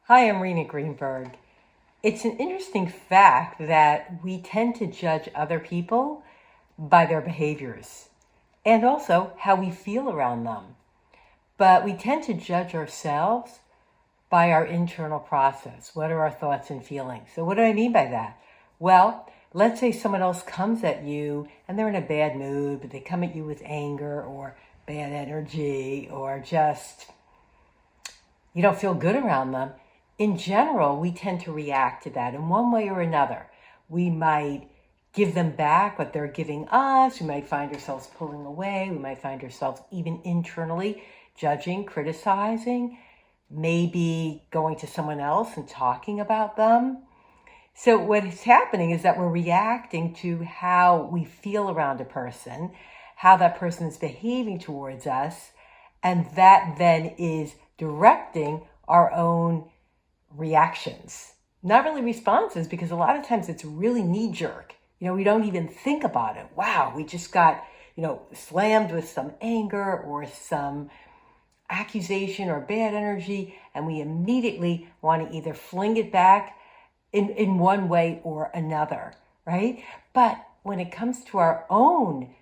Hi, I'm Rena Greenberg. It's an interesting fact that we tend to judge other people by their behaviors and also how we feel around them. But we tend to judge ourselves by our internal process. What are our thoughts and feelings? So, what do I mean by that? Well, let's say someone else comes at you and they're in a bad mood, but they come at you with anger or bad energy or just you don't feel good around them. In general, we tend to react to that in one way or another. We might give them back what they're giving us. We might find ourselves pulling away. We might find ourselves even internally judging, criticizing, maybe going to someone else and talking about them. So what is happening is that we're reacting to how we feel around a person, how that person is behaving towards us, and that then is directing our own reactions. Not really responses, because a lot of times it's really knee-jerk. We don't even think about it. Wow, we just got, slammed with some anger or some accusation or bad energy, and we immediately want to either fling it back in one way or another, right? But when it comes to our own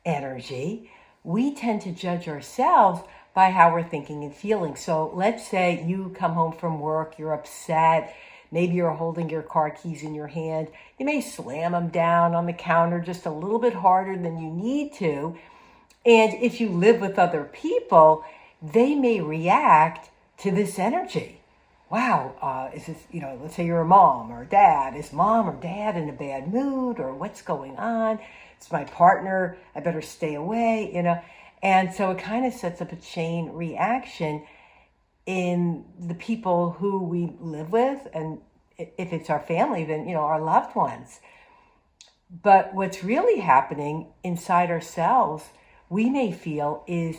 energy, we tend to judge ourselves by how we're thinking and feeling. So let's say you come home from work, you're upset, maybe you're holding your car keys in your hand. You may slam them down on the counter just a little bit harder than you need to. And if you live with other people, they may react to this energy. Wow, is this, let's say you're a mom or dad. Is mom or dad in a bad mood, or what's going on? It's my partner, I better stay away, And so it kind of sets up a chain reaction in the people who we live with. And if it's our family, then, our loved ones. But what's really happening inside ourselves, we may feel, is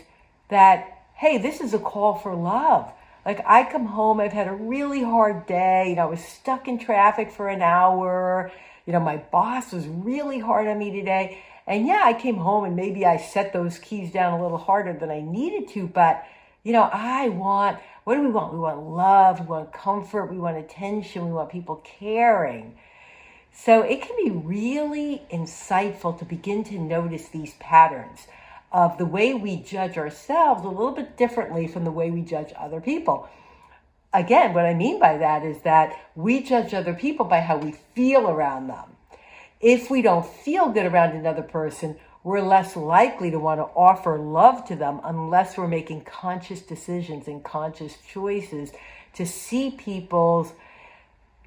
that, hey, this is a call for love. Like, I come home, I've had a really hard day. I was stuck in traffic for an hour. My boss was really hard on me today. And yeah, I came home and maybe I set those keys down a little harder than I needed to. But, what do we want? We want love, we want comfort, we want attention, we want people caring. So it can be really insightful to begin to notice these patterns of the way we judge ourselves a little bit differently from the way we judge other people. Again, what I mean by that is that we judge other people by how we feel around them. If we don't feel good around another person, we're less likely to want to offer love to them unless we're making conscious decisions and conscious choices to see people's,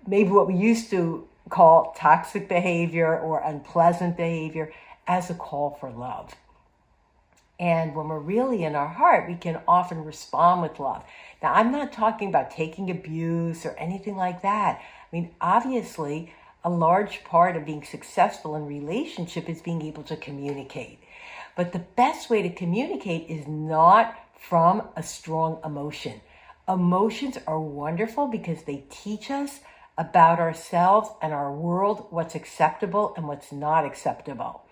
maybe what we used to call toxic behavior or unpleasant behavior, as a call for love. And when we're really in our heart, we can often respond with love. Now, I'm not talking about taking abuse or anything like that. Obviously, a large part of being successful in relationship is being able to communicate. But the best way to communicate is not from a strong emotion. Emotions are wonderful because they teach us about ourselves and our world, what's acceptable and what's not acceptable.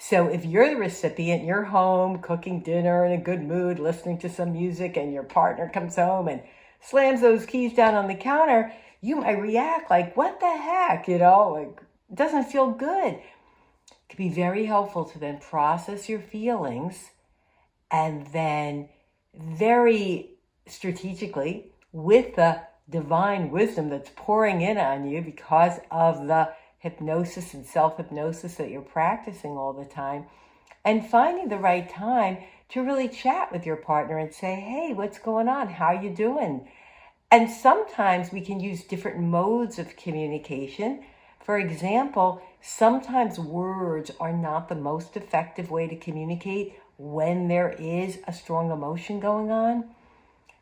So if you're the recipient, you're home cooking dinner in a good mood, listening to some music, and your partner comes home and slams those keys down on the counter, you might react like, what the heck, it doesn't feel good. It can be very helpful to then process your feelings and then very strategically, with the divine wisdom that's pouring in on you because of the hypnosis and self-hypnosis that you're practicing all the time, and finding the right time to really chat with your partner and say, hey, what's going on? How you doing? And sometimes we can use different modes of communication. For example, sometimes words are not the most effective way to communicate when there is a strong emotion going on.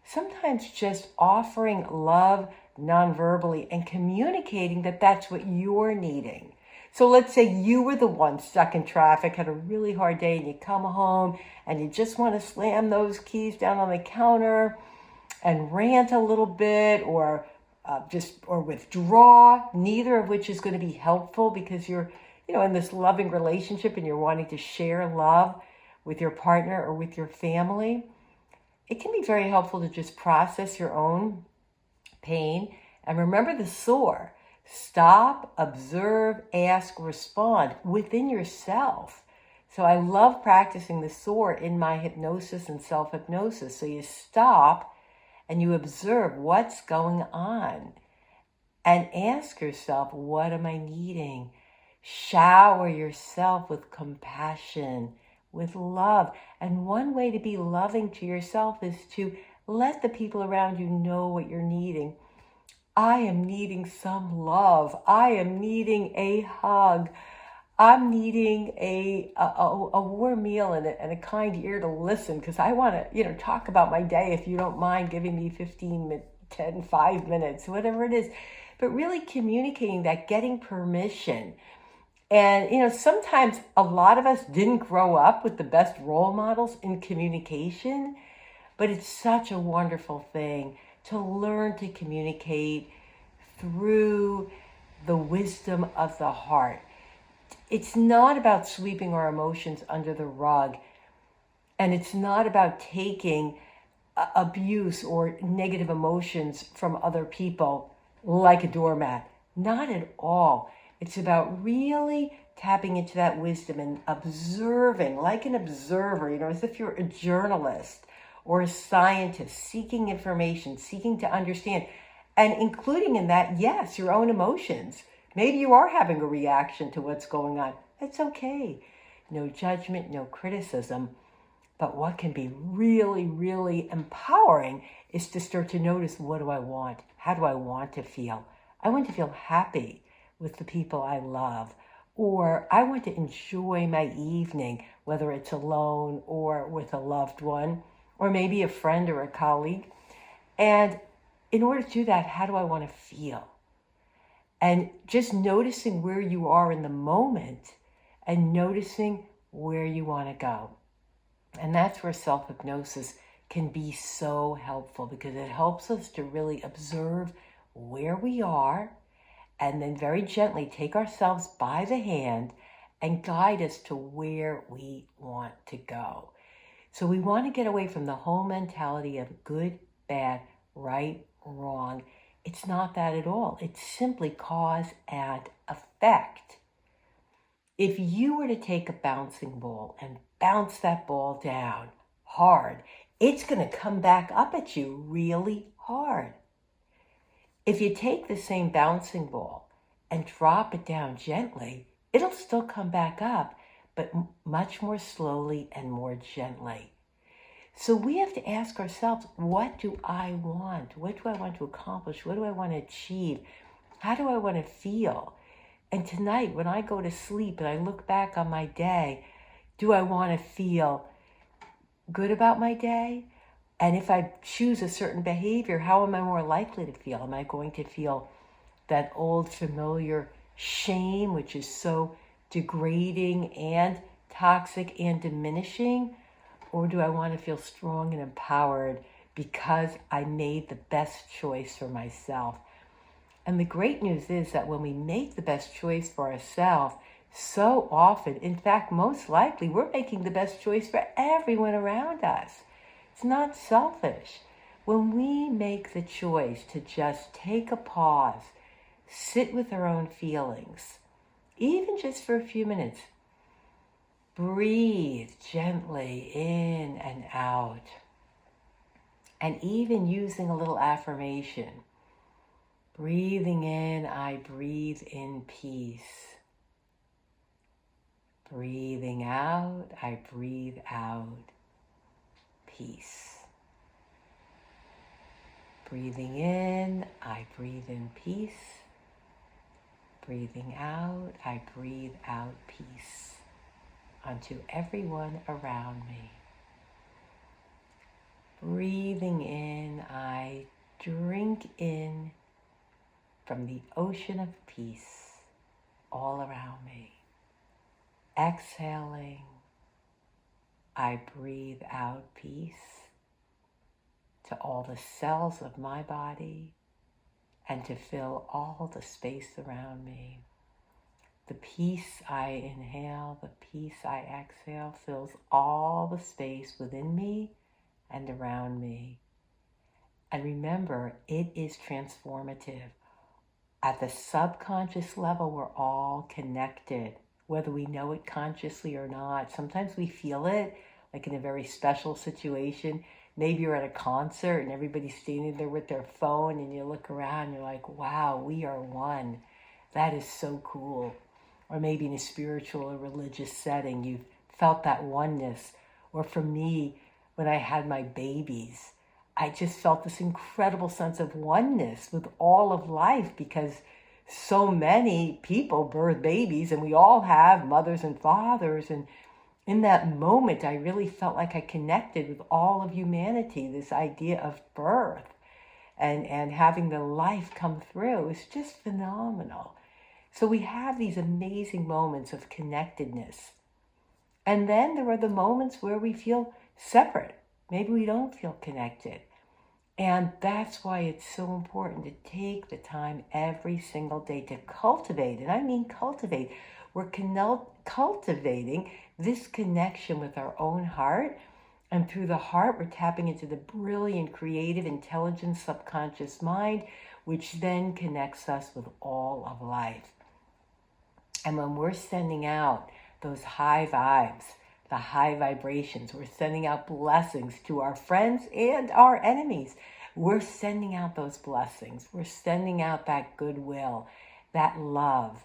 Sometimes just offering love non-verbally and communicating that that's what you're needing. So let's say you were the one stuck in traffic, had a really hard day, and you come home and you just want to slam those keys down on the counter and rant a little bit, or withdraw, neither of which is going to be helpful because you're, in this loving relationship and you're wanting to share love with your partner or with your family. It can be very helpful to just process your own pain. And remember the SOAR. Stop, observe, ask, respond within yourself. So I love practicing the SOAR in my hypnosis and self-hypnosis. So you stop and you observe what's going on and ask yourself, what am I needing? Shower yourself with compassion, with love. And one way to be loving to yourself is to let the people around you know what you're needing. I am needing some love. I am needing a hug. I'm needing a warm meal and a kind ear to listen, because I want to, talk about my day, if you don't mind giving me 15, 10, 5 minutes, whatever it is. But really communicating that, getting permission. And, sometimes a lot of us didn't grow up with the best role models in communication, but it's such a wonderful thing to learn to communicate through the wisdom of the heart. It's not about sweeping our emotions under the rug, and it's not about taking abuse or negative emotions from other people like a doormat. Not at all. It's about really tapping into that wisdom and observing, like an observer, as if you're a journalist or a scientist seeking information, seeking to understand, and including in that, yes, your own emotions. Maybe you are having a reaction to what's going on. That's okay. No judgment, no criticism. But what can be really, really empowering is to start to notice, what do I want? How do I want to feel? I want to feel happy with the people I love, or I want to enjoy my evening, whether it's alone or with a loved one, or maybe a friend or a colleague. And in order to do that, how do I want to feel? And just noticing where you are in the moment and noticing where you want to go. And that's where self-hypnosis can be so helpful, because it helps us to really observe where we are and then very gently take ourselves by the hand and guide us to where we want to go. So we want to get away from the whole mentality of good, bad, right, wrong. It's not that at all. It's simply cause and effect. If you were to take a bouncing ball and bounce that ball down hard, it's going to come back up at you really hard. If you take the same bouncing ball and drop it down gently, it'll still come back up, but much more slowly and more gently. So we have to ask ourselves, what do I want? What do I want to accomplish? What do I want to achieve? How do I want to feel? And tonight, when I go to sleep and I look back on my day, do I want to feel good about my day? And if I choose a certain behavior, how am I more likely to feel? Am I going to feel that old familiar shame, which is so degrading and toxic and diminishing? Or do I want to feel strong and empowered because I made the best choice for myself? And the great news is that when we make the best choice for ourselves, so often, in fact, most likely, we're making the best choice for everyone around us. It's not selfish. When we make the choice to just take a pause, sit with our own feelings, even just for a few minutes, breathe gently in and out, and even using a little affirmation. Breathing in, I breathe in peace. Breathing out, I breathe out peace. Breathing in, I breathe in peace. Breathing out, I breathe out peace onto everyone around me. Breathing in, I drink in from the ocean of peace all around me. Exhaling, I breathe out peace to all the cells of my body and to fill all the space around me. The peace I inhale, the peace I exhale fills all the space within me and around me. And remember, it is transformative. At the subconscious level, we're all connected, whether we know it consciously or not. Sometimes we feel it, like in a very special situation. Maybe you're at a concert and everybody's standing there with their phone and you look around and you're like, wow, we are one. That is so cool. Or maybe in a spiritual or religious setting, you've felt that oneness. Or for me, when I had my babies, I just felt this incredible sense of oneness with all of life, because so many people birth babies and we all have mothers and fathers. And in that moment, I really felt like I connected with all of humanity, this idea of birth and having the life come through is just phenomenal. So we have these amazing moments of connectedness. And then there are the moments where we feel separate. Maybe we don't feel connected. And that's why it's so important to take the time every single day to cultivate, and I mean cultivate. We're cultivating this connection with our own heart, and through the heart, we're tapping into the brilliant, creative, intelligent subconscious mind, which then connects us with all of life. And when we're sending out those high vibes, the high vibrations, we're sending out blessings to our friends and our enemies. We're sending out those blessings. We're sending out that goodwill, that love.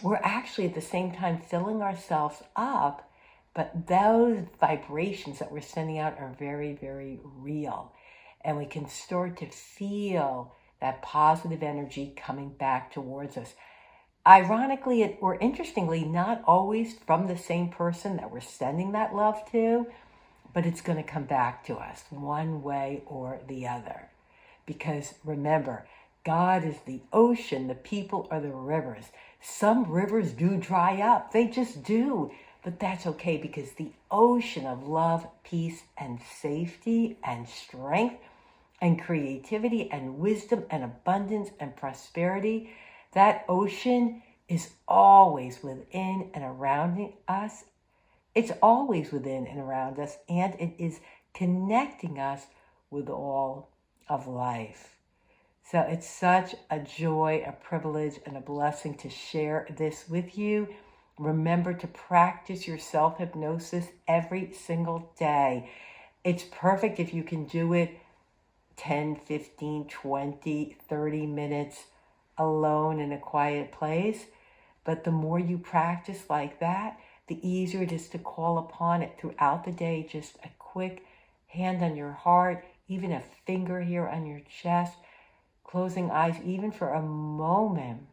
We're actually at the same time filling ourselves up, but those vibrations that we're sending out are very, very real. And we can start to feel that positive energy coming back towards us. Ironically, or interestingly, not always from the same person that we're sending that love to, but it's going to come back to us one way or the other. Because remember, God is the ocean, the people are the rivers. Some rivers do dry up, they just do. But that's okay, because the ocean of love, peace, and safety, and strength, and creativity, and wisdom, and abundance, and prosperity, that ocean is always within and around us. It's always within and around us, and it is connecting us with all of life. So it's such a joy, a privilege, and a blessing to share this with you. Remember to practice your self-hypnosis every single day. It's perfect if you can do it 10, 15, 20, 30 minutes alone in a quiet place. But the more you practice like that, the easier it is to call upon it throughout the day. Just a quick hand on your heart, even a finger here on your chest, closing eyes even for a moment,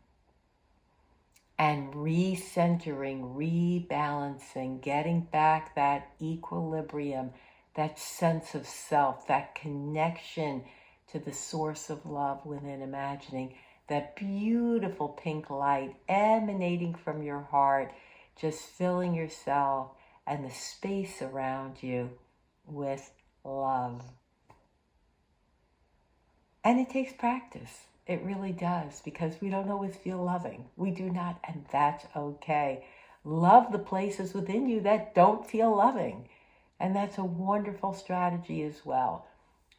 and recentering, rebalancing, getting back that equilibrium, that sense of self, that connection to the source of love within, imagining that beautiful pink light emanating from your heart, just filling yourself and the space around you with love. And it takes practice. It really does, because we don't always feel loving. We do not, and that's okay. Love the places within you that don't feel loving. And that's a wonderful strategy as well.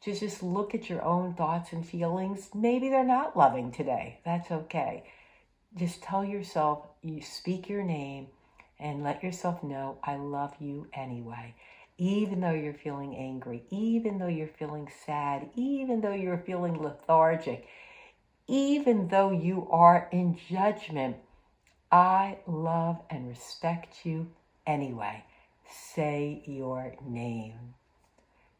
Just look at your own thoughts and feelings. Maybe they're not loving today. That's okay. Just tell yourself, you speak your name, and let yourself know, I love you anyway. Even though you're feeling angry, even though you're feeling sad, even though you're feeling lethargic, even though you are in judgment, I love and respect you anyway. Say your name.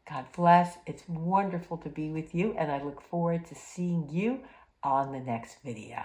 God bless. It's wonderful to be with you, and I look forward to seeing you on the next video.